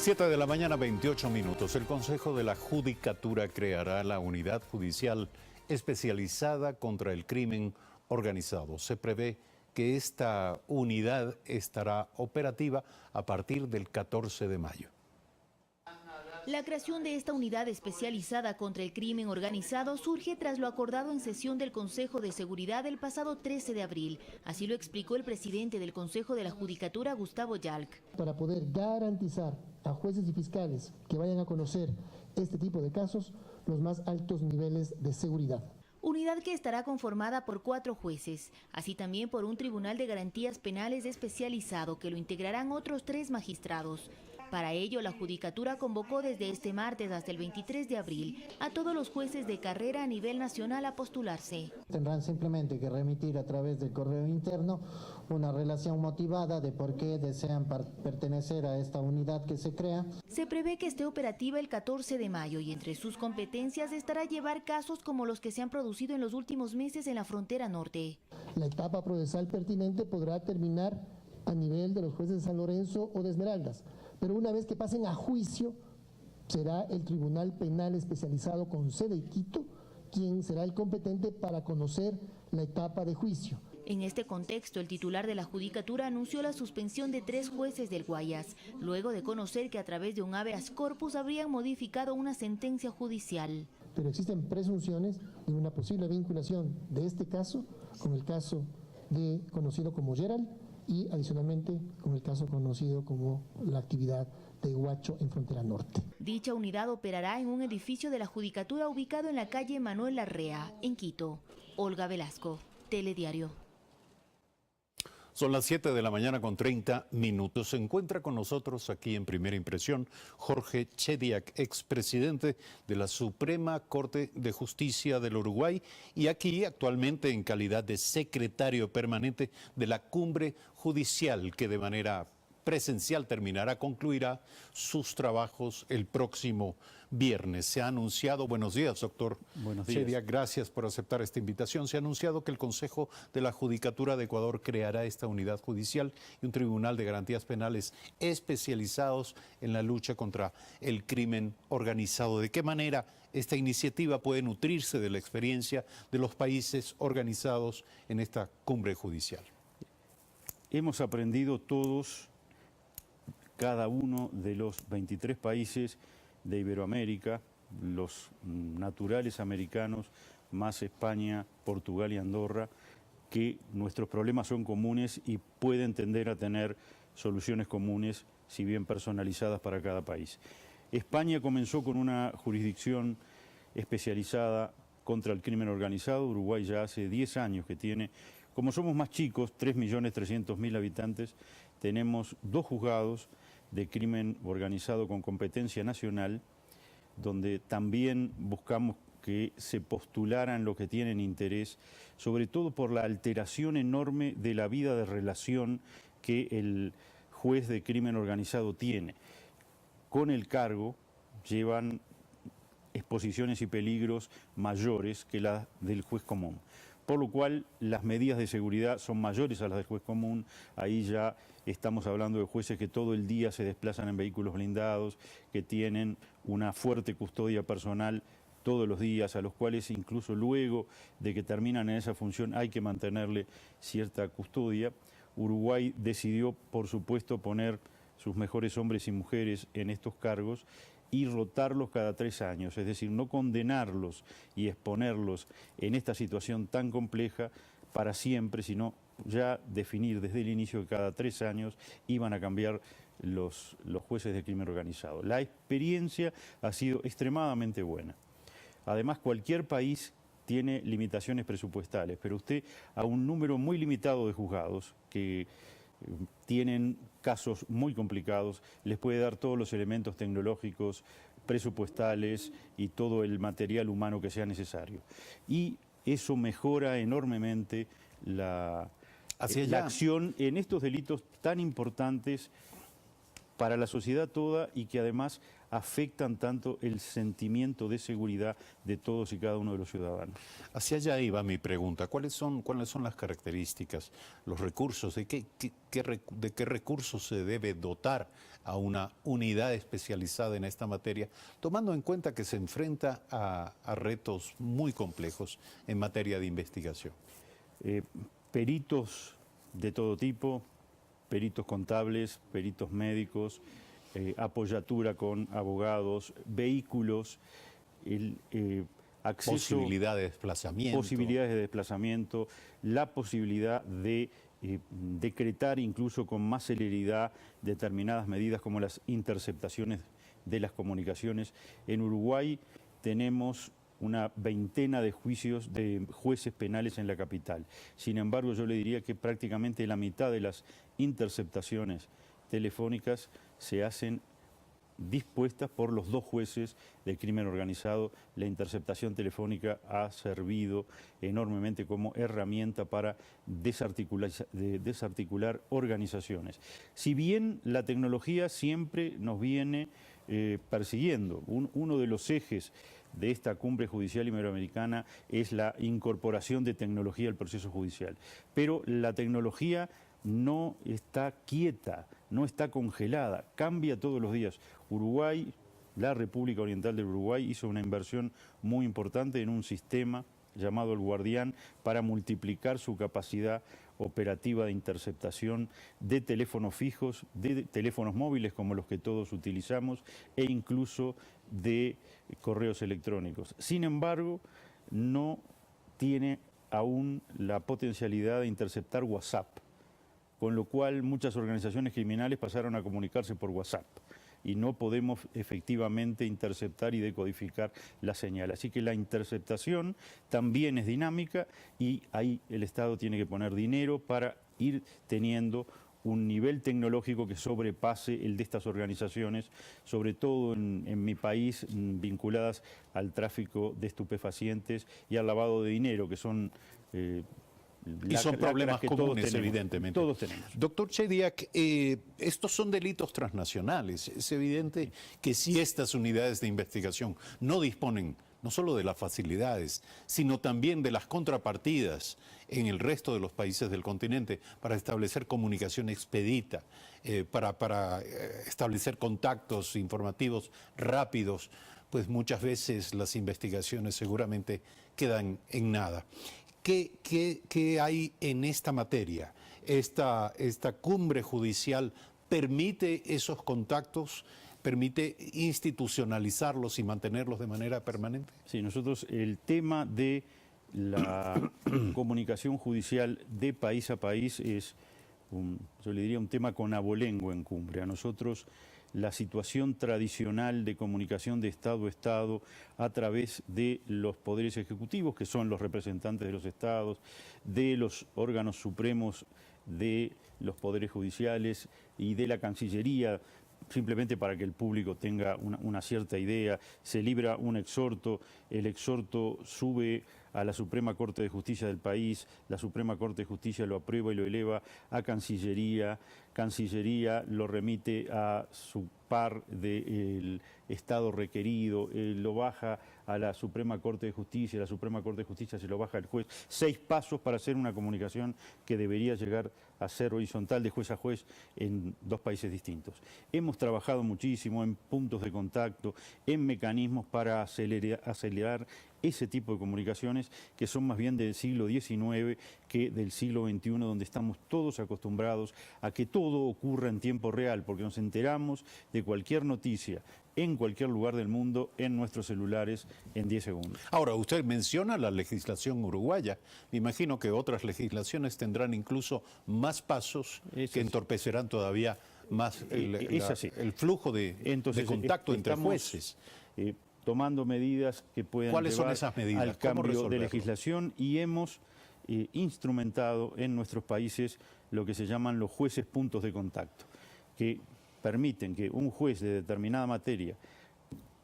7 de la mañana, 28 minutos. El Consejo de la Judicatura creará la unidad judicial especializada contra el crimen organizado. Se prevé que esta unidad estará operativa a partir del 14 de mayo. La creación de esta unidad especializada contra el crimen organizado surge tras lo acordado en sesión del Consejo de Seguridad el pasado 13 de abril. Así lo explicó el presidente del Consejo de la Judicatura, Gustavo Yalc. Para poder garantizar a jueces y fiscales que vayan a conocer este tipo de casos los más altos niveles de seguridad. Unidad que estará conformada por 4 jueces, así también por un tribunal de garantías penales especializado que lo integrarán otros 3 magistrados. Para ello, la Judicatura convocó desde este martes hasta el 23 de abril a todos los jueces de carrera a nivel nacional a postularse. Tendrán simplemente que remitir a través del correo interno una relación motivada de por qué desean pertenecer a esta unidad que se crea. Se prevé que esté operativa el 14 de mayo y entre sus competencias estará llevar casos como los que se han producido en los últimos meses en la frontera norte. La etapa procesal pertinente podrá terminar a nivel de los jueces de San Lorenzo o de Esmeraldas, pero una vez que pasen a juicio, será el Tribunal Penal Especializado con sede en Quito quien será el competente para conocer la etapa de juicio. En este contexto, el titular de la Judicatura anunció la suspensión de 3 jueces del Guayas, luego de conocer que a través de un habeas corpus habrían modificado una sentencia judicial. Pero existen presunciones de una posible vinculación de este caso con el caso conocido como Gerald, y adicionalmente con el caso conocido como la actividad de Huacho en frontera norte. Dicha unidad operará en un edificio de la Judicatura ubicado en la calle Manuel Larrea, en Quito. Olga Velasco, Telediario. Son las 7 de la mañana con 30 minutos. Se encuentra con nosotros aquí en Primera Impresión Jorge Chediak, expresidente de la Suprema Corte de Justicia del Uruguay y aquí actualmente en calidad de secretario permanente de la Cumbre Judicial que de manera presencial concluirá sus trabajos el próximo viernes. Se ha anunciado, buenos días, doctor Chediak, gracias por aceptar esta invitación. Se ha anunciado que el Consejo de la Judicatura de Ecuador creará esta unidad judicial y un tribunal de garantías penales especializados en la lucha contra el crimen organizado. ¿De qué manera esta iniciativa puede nutrirse de la experiencia de los países organizados en esta cumbre judicial? Hemos aprendido todos, cada uno de los 23 países de Iberoamérica, los naturales americanos, más España, Portugal y Andorra, que nuestros problemas son comunes y pueden tender a tener soluciones comunes, si bien personalizadas para cada país. España comenzó con una jurisdicción especializada contra el crimen organizado. Uruguay ya hace 10 años que tiene. Como somos más chicos, 3.300.000 habitantes, tenemos 2 juzgados de crimen organizado con competencia nacional, donde también buscamos que se postularan los que tienen interés, sobre todo por la alteración enorme de la vida de relación que el juez de crimen organizado tiene. Con el cargo llevan exposiciones y peligros mayores que las del juez común. Por lo cual las medidas de seguridad son mayores a las del juez común. Ahí ya estamos hablando de jueces que todo el día se desplazan en vehículos blindados, que tienen una fuerte custodia personal todos los días, a los cuales incluso luego de que terminan en esa función hay que mantenerle cierta custodia. Uruguay decidió, por supuesto, poner sus mejores hombres y mujeres en estos cargos y rotarlos cada 3 años, es decir, no condenarlos y exponerlos en esta situación tan compleja para siempre, sino ya definir desde el inicio que cada 3 años iban a cambiar los jueces de crimen organizado. La experiencia ha sido extremadamente buena. Además, cualquier país tiene limitaciones presupuestales, pero usted a un número muy limitado de juzgados que tienen casos muy complicados, les puede dar todos los elementos tecnológicos, presupuestales y todo el material humano que sea necesario. Y eso mejora enormemente la acción en estos delitos tan importantes para la sociedad toda y que además afectan tanto el sentimiento de seguridad de todos y cada uno de los ciudadanos. Hacia allá iba mi pregunta. ¿Cuáles son las características, los recursos, de qué recursos se debe dotar a una unidad especializada en esta materia, tomando en cuenta que se enfrenta a retos muy complejos en materia de investigación? Peritos de todo tipo, peritos contables, peritos médicos, apoyatura con abogados, vehículos, acceso, posibilidades de desplazamiento, la posibilidad de decretar incluso con más celeridad determinadas medidas como las interceptaciones de las comunicaciones. En Uruguay tenemos una veintena de juicios de jueces penales en la capital. Sin embargo, yo le diría que prácticamente la mitad de las interceptaciones telefónicas se hacen dispuestas por los 2 jueces del crimen organizado. La interceptación telefónica ha servido enormemente como herramienta para desarticular organizaciones. Si bien la tecnología siempre nos viene persiguiendo, uno de los ejes de esta cumbre judicial iberoamericana es la incorporación de tecnología al proceso judicial. Pero la tecnología no está quieta, no está congelada, cambia todos los días. Uruguay, la República Oriental del Uruguay, hizo una inversión muy importante en un sistema llamado El Guardián para multiplicar su capacidad operativa de interceptación de teléfonos fijos, de teléfonos móviles como los que todos utilizamos e incluso de correos electrónicos. Sin embargo, no tiene aún la potencialidad de interceptar WhatsApp, con lo cual muchas organizaciones criminales pasaron a comunicarse por WhatsApp y no podemos efectivamente interceptar y decodificar la señal. Así que la interceptación también es dinámica y ahí el Estado tiene que poner dinero para ir teniendo un nivel tecnológico que sobrepase el de estas organizaciones, sobre todo en mi país, vinculadas al tráfico de estupefacientes y al lavado de dinero, que son... Y son problemas comunes, evidentemente. Todos tenemos. Doctor Chediak, estos son delitos transnacionales. Es evidente que si estas unidades de investigación no disponen no solo de las facilidades, sino también de las contrapartidas en el resto de los países del continente para establecer comunicación expedita, para establecer contactos informativos rápidos, pues muchas veces las investigaciones seguramente quedan en nada. ¿Qué hay en esta materia? ¿Esta cumbre judicial permite esos contactos? ¿Permite institucionalizarlos y mantenerlos de manera permanente? Sí, nosotros el tema de la comunicación judicial de país a país es, yo le diría, un tema con abolengo en cumbre. A nosotros la situación tradicional de comunicación de Estado a Estado a través de los poderes ejecutivos, que son los representantes de los estados, de los órganos supremos de los poderes judiciales y de la Cancillería, simplemente para que el público tenga una cierta idea, se libra un exhorto, el exhorto sube a la Suprema Corte de Justicia del país, la Suprema Corte de Justicia lo aprueba y lo eleva a Cancillería, Cancillería lo remite a su par del Estado requerido, lo baja a la Suprema Corte de Justicia, la Suprema Corte de Justicia se lo baja al juez. 6 pasos para hacer una comunicación que debería llegar a ser horizontal de juez a juez en 2 países distintos. Hemos trabajado muchísimo en puntos de contacto, en mecanismos para acelerar ese tipo de comunicaciones que son más bien del siglo XIX que del siglo XXI, donde estamos todos acostumbrados a que todo ocurra en tiempo real, porque nos enteramos de cualquier noticia en cualquier lugar del mundo en nuestros celulares en 10 segundos. Ahora, usted menciona la legislación uruguaya. Me imagino que otras legislaciones tendrán incluso más pasos que entorpecerán todavía más el flujo de contacto entre jueces. Tomando medidas que puedan ¿Cuáles llevar son esas medidas? al cambio de legislación y hemos instrumentado en nuestros países lo que se llaman los jueces puntos de contacto, que permiten que un juez de determinada materia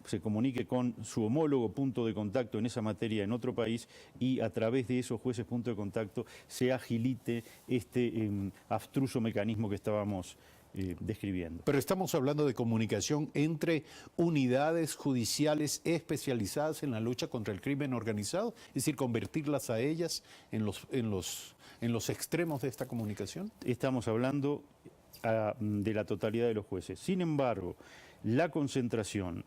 se comunique con su homólogo punto de contacto en esa materia en otro país y a través de esos jueces punto de contacto se agilite este abstruso mecanismo que estábamos describiendo. Pero estamos hablando de comunicación entre unidades judiciales especializadas en la lucha contra el crimen organizado, es decir, convertirlas a ellas en los extremos de esta comunicación. Estamos hablando de la totalidad de los jueces. Sin embargo, la concentración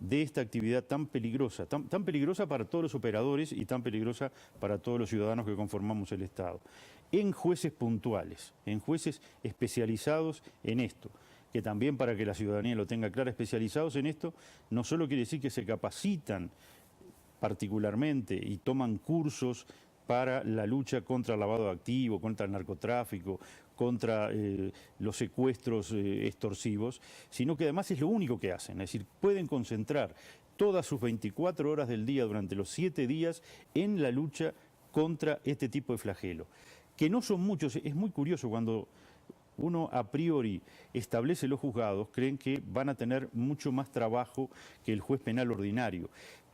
de esta actividad tan peligrosa, tan peligrosa para todos los operadores y tan peligrosa para todos los ciudadanos que conformamos el Estado, en jueces puntuales, en jueces especializados en esto, que también, para que la ciudadanía lo tenga claro, especializados en esto, no solo quiere decir que se capacitan particularmente y toman cursos para la lucha contra el lavado de activos, contra el narcotráfico, contra los secuestros extorsivos, sino que además es lo único que hacen, es decir, pueden concentrar todas sus 24 horas del día durante los 7 días en la lucha contra este tipo de flagelo, que no son muchos. Es muy curioso cuando uno a priori establece los juzgados, creen que van a tener mucho más trabajo que el juez penal ordinario.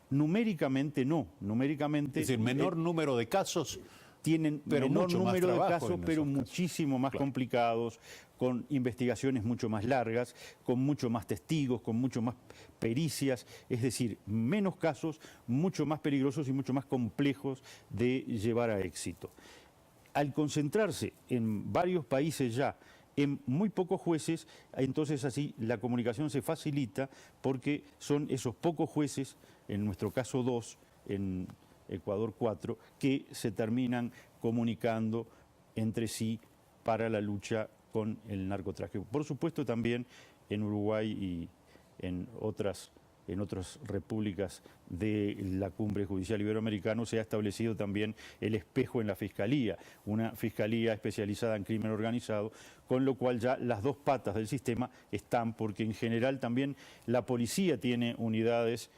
Numéricamente no, numéricamente... Es decir, menor número de casos, tienen pero menor número de casos, pero casos, muchísimo más claro, complicados, con investigaciones mucho más largas, con mucho más testigos, con mucho más pericias, es decir, menos casos, mucho más peligrosos y mucho más complejos de llevar a éxito. Al concentrarse en varios países ya, en muy pocos jueces, entonces así la comunicación se facilita porque son esos pocos jueces, en nuestro caso 2, en Ecuador 4, que se terminan comunicando entre sí para la lucha con el narcotráfico. Por supuesto también en Uruguay y en otras repúblicas de la Cumbre Judicial Iberoamericana se ha establecido también el espejo en la Fiscalía, una Fiscalía especializada en crimen organizado, con lo cual ya las dos patas del sistema están, porque en general también la policía tiene unidades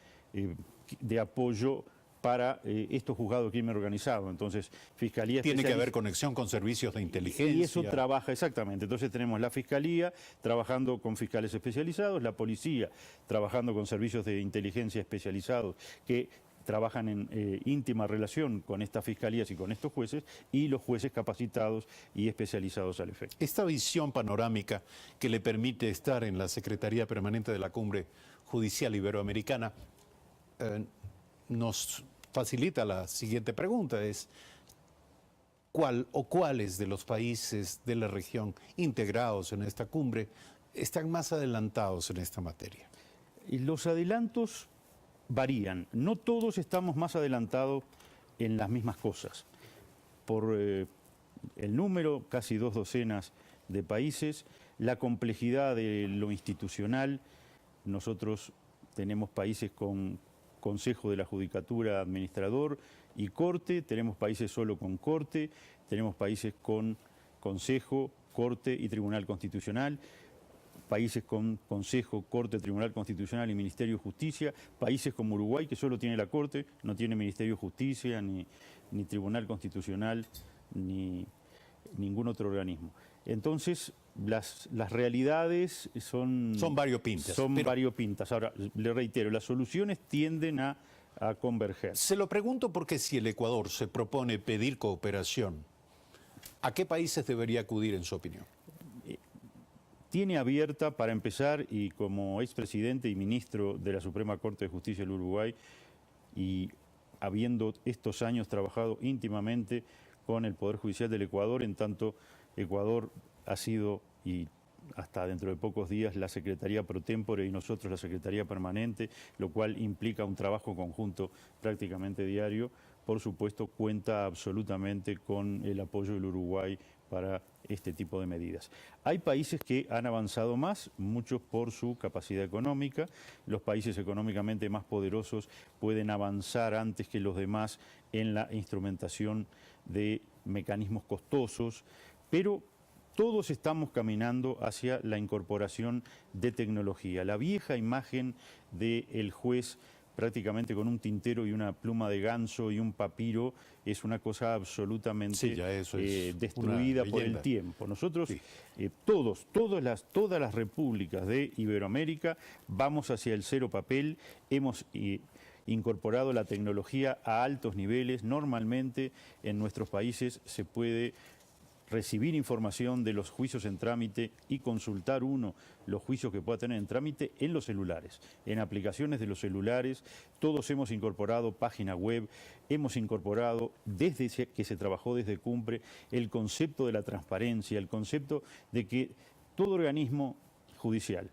de apoyo para estos juzgados de crimen organizado. Entonces, Fiscalía tiene que haber conexión con servicios de inteligencia. Y eso trabaja, exactamente. Entonces tenemos la Fiscalía trabajando con fiscales especializados, la Policía trabajando con servicios de inteligencia especializados que trabajan en íntima relación con estas fiscalías y con estos jueces, y los jueces capacitados y especializados al efecto. Esta visión panorámica que le permite estar en la Secretaría Permanente de la Cumbre Judicial Iberoamericana nos facilita la siguiente pregunta, es ¿cuál o cuáles de los países de la región integrados en esta cumbre están más adelantados en esta materia? Y los adelantos varían, no todos estamos más adelantados en las mismas cosas. Por el número, casi 2 docenas de países, la complejidad de lo institucional, nosotros tenemos países con Consejo de la Judicatura Administrador y Corte, tenemos países solo con Corte, tenemos países con Consejo, Corte y Tribunal Constitucional, países con Consejo, Corte, Tribunal Constitucional y Ministerio de Justicia, países como Uruguay, que solo tiene la Corte, no tiene Ministerio de Justicia, ni Tribunal Constitucional, ni ningún otro organismo. Entonces, las realidades son variopintas. Variopintas. Ahora, le reitero, las soluciones tienden a converger. Se lo pregunto porque si el Ecuador se propone pedir cooperación, ¿a qué países debería acudir en su opinión? Tiene abierta, para empezar, y como expresidente y ministro de la Suprema Corte de Justicia del Uruguay, y habiendo estos años trabajado íntimamente con el Poder Judicial del Ecuador, en tanto Ecuador ha sido, y hasta dentro de pocos días, la Secretaría Pro Tempore y nosotros la Secretaría Permanente, lo cual implica un trabajo conjunto prácticamente diario. Por supuesto, cuenta absolutamente con el apoyo del Uruguay para este tipo de medidas. Hay países que han avanzado más, muchos por su capacidad económica. Los países económicamente más poderosos pueden avanzar antes que los demás en la instrumentación de mecanismos costosos, pero todos estamos caminando hacia la incorporación de tecnología. La vieja imagen del juez prácticamente con un tintero y una pluma de ganso y un papiro es una cosa absolutamente destruida por el tiempo. Nosotros, todas las repúblicas de Iberoamérica vamos hacia el cero papel, hemos incorporado la tecnología a altos niveles. Normalmente en nuestros países se puede recibir información de los juicios en trámite y consultar uno los juicios que pueda tener en trámite en los celulares, en aplicaciones de los celulares. Todos hemos incorporado página web, hemos incorporado, desde que se trabajó desde Cumpre, el concepto de la transparencia, el concepto de que todo organismo judicial,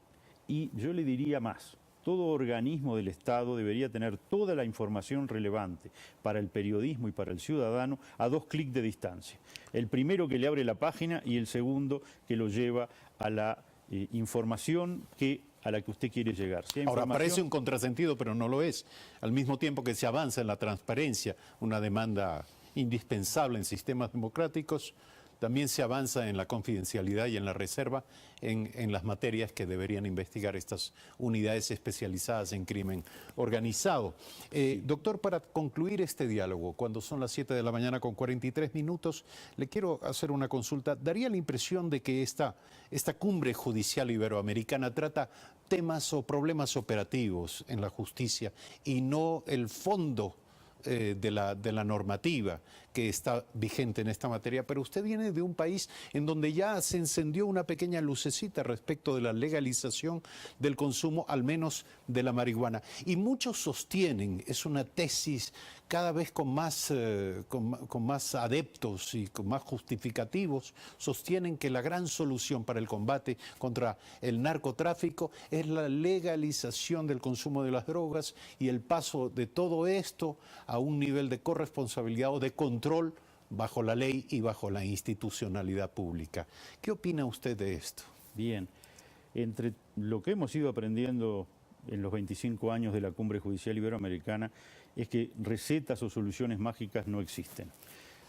y yo le diría más, todo organismo del Estado debería tener toda la información relevante para el periodismo y para el ciudadano a 2 clics de distancia. El primero que le abre la página y el segundo que lo lleva a la información a la que usted quiere llegar. Ahora, parece un contrasentido, pero no lo es. Al mismo tiempo que se avanza en la transparencia, una demanda indispensable en sistemas democráticos, también se avanza en la confidencialidad y en la reserva en las materias que deberían investigar estas unidades especializadas en crimen organizado. Doctor, para concluir este diálogo, cuando son las 7 de la mañana con 43 minutos, le quiero hacer una consulta. ¿Daría la impresión de que esta cumbre judicial iberoamericana trata temas o problemas operativos en la justicia y no el fondo de la normativa que está vigente en esta materia? Pero usted viene de un país en donde ya se encendió una pequeña lucecita respecto de la legalización del consumo, al menos de la marihuana. Y muchos sostienen, es una tesis cada vez con más adeptos y con más justificativos, sostienen que la gran solución para el combate contra el narcotráfico es la legalización del consumo de las drogas y el paso de todo esto a un nivel de corresponsabilidad o de control bajo la ley y bajo la institucionalidad pública. ¿Qué opina usted de esto? Bien, entre lo que hemos ido aprendiendo en los 25 años de la Cumbre Judicial Iberoamericana es que recetas o soluciones mágicas no existen.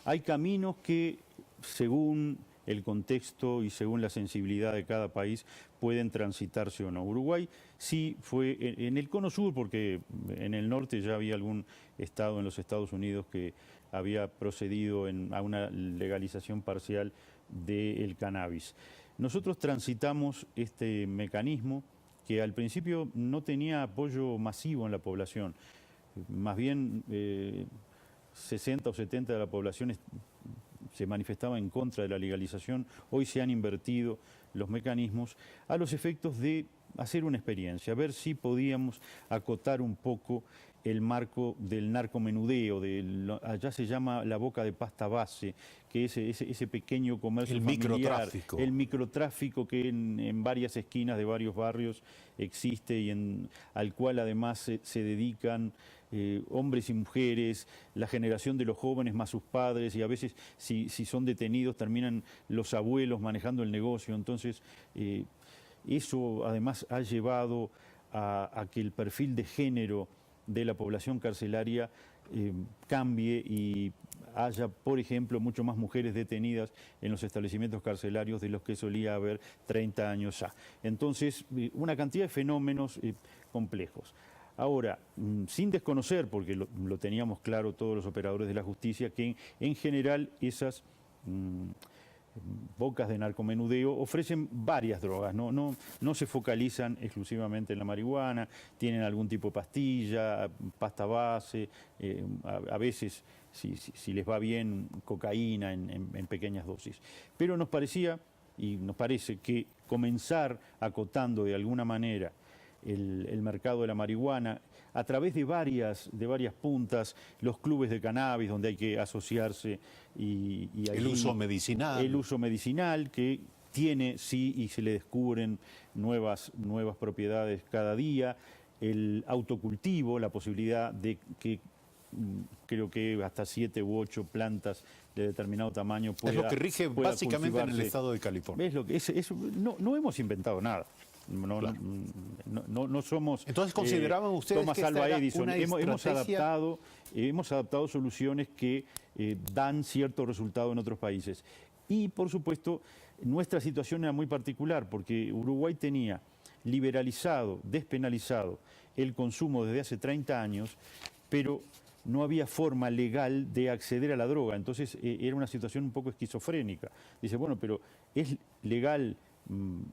Hay caminos que, según el contexto y según la sensibilidad de cada país, pueden transitarse o no. Uruguay sí fue en el cono sur, porque en el norte ya había algún estado en los Estados Unidos que había procedido a una legalización parcial del cannabis. Nosotros transitamos este mecanismo que al principio no tenía apoyo masivo en la población. Más bien 60 o 70 de la población se manifestaba en contra de la legalización. Hoy se han invertido los mecanismos a los efectos de hacer una experiencia, ver si podíamos acotar un poco el marco del narcomenudeo, allá se llama la boca de pasta base, que es ese pequeño comercio familiar, el microtráfico que en varias esquinas de varios barrios existe y al cual además se dedican hombres y mujeres, la generación de los jóvenes más sus padres, y a veces si son detenidos terminan los abuelos manejando el negocio. Entonces eso además ha llevado a que el perfil de género de la población carcelaria cambie y haya, por ejemplo, mucho más mujeres detenidas en los establecimientos carcelarios de los que solía haber 30 años ya. Entonces, una cantidad de fenómenos complejos. Ahora, sin desconocer, porque lo teníamos claro todos los operadores de la justicia, que en general esas bocas de narcomenudeo ofrecen varias drogas, no se focalizan exclusivamente en la marihuana, tienen algún tipo de pastilla, pasta base, a veces, si les va bien, cocaína en pequeñas dosis. Pero nos parecía, y nos parece, que comenzar acotando de alguna manera el mercado de la marihuana a través de varias puntas, los clubes de cannabis donde hay que asociarse y el uso medicinal. El uso medicinal que tiene, sí, y se le descubren nuevas propiedades cada día, el autocultivo, la posibilidad de que creo que hasta 7 u 8 plantas de determinado tamaño pueda. Es lo que rige básicamente en el estado de California. Es lo que no hemos inventado nada. No somos. Entonces, ¿consideraban ustedes Thomas que esta Alva era Edison? una Hemos adaptado soluciones que dan cierto resultado en otros países. Y, por supuesto, nuestra situación era muy particular, porque Uruguay tenía liberalizado, despenalizado el consumo desde hace 30 años, pero no había forma legal de acceder a la droga. Entonces, era una situación un poco esquizofrénica. Dice, bueno, pero ¿es legal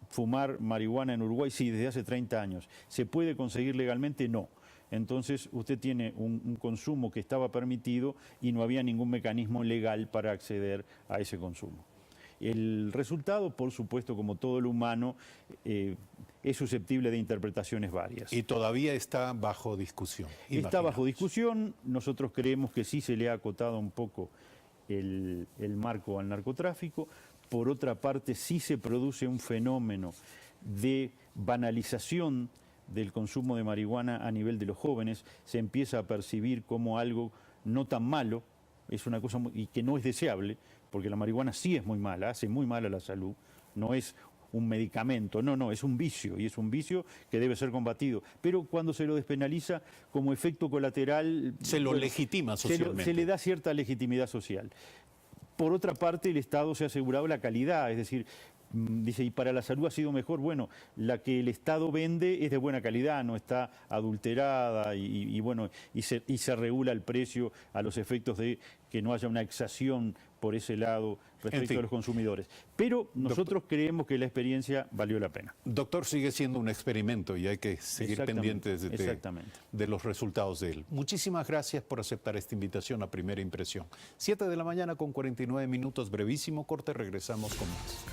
fumar marihuana en Uruguay? Sí, desde hace 30 años. ¿Se puede conseguir legalmente? No. Entonces usted tiene un consumo que estaba permitido y no había ningún mecanismo legal para acceder a ese consumo. El resultado, por supuesto, como todo lo humano, es susceptible de interpretaciones varias. Y todavía está bajo discusión. Está bajo discusión. Nosotros creemos que sí se le ha acotado un poco el marco al narcotráfico. Por otra parte, sí se produce un fenómeno de banalización del consumo de marihuana a nivel de los jóvenes. Se empieza a percibir como algo no tan malo, es una cosa y que no es deseable, porque la marihuana sí es muy mala, hace muy mal a la salud, no es un medicamento, no, es un vicio, y es un vicio que debe ser combatido. Pero cuando se lo despenaliza, como efecto colateral... Se lo legitima socialmente. Se le da cierta legitimidad social. Por otra parte, el Estado se ha asegurado la calidad, es decir, dice, y para la salud ha sido mejor. Bueno, la que el Estado vende es de buena calidad, no está adulterada y se regula el precio a los efectos de que no haya una exacción por ese lado respecto a los consumidores. Pero nosotros creemos que la experiencia valió la pena. Doctor, sigue siendo un experimento y hay que seguir pendientes de los resultados de él. Muchísimas gracias por aceptar esta invitación a Primera Impresión. 7 de la mañana con 49 minutos, brevísimo corte, regresamos con más.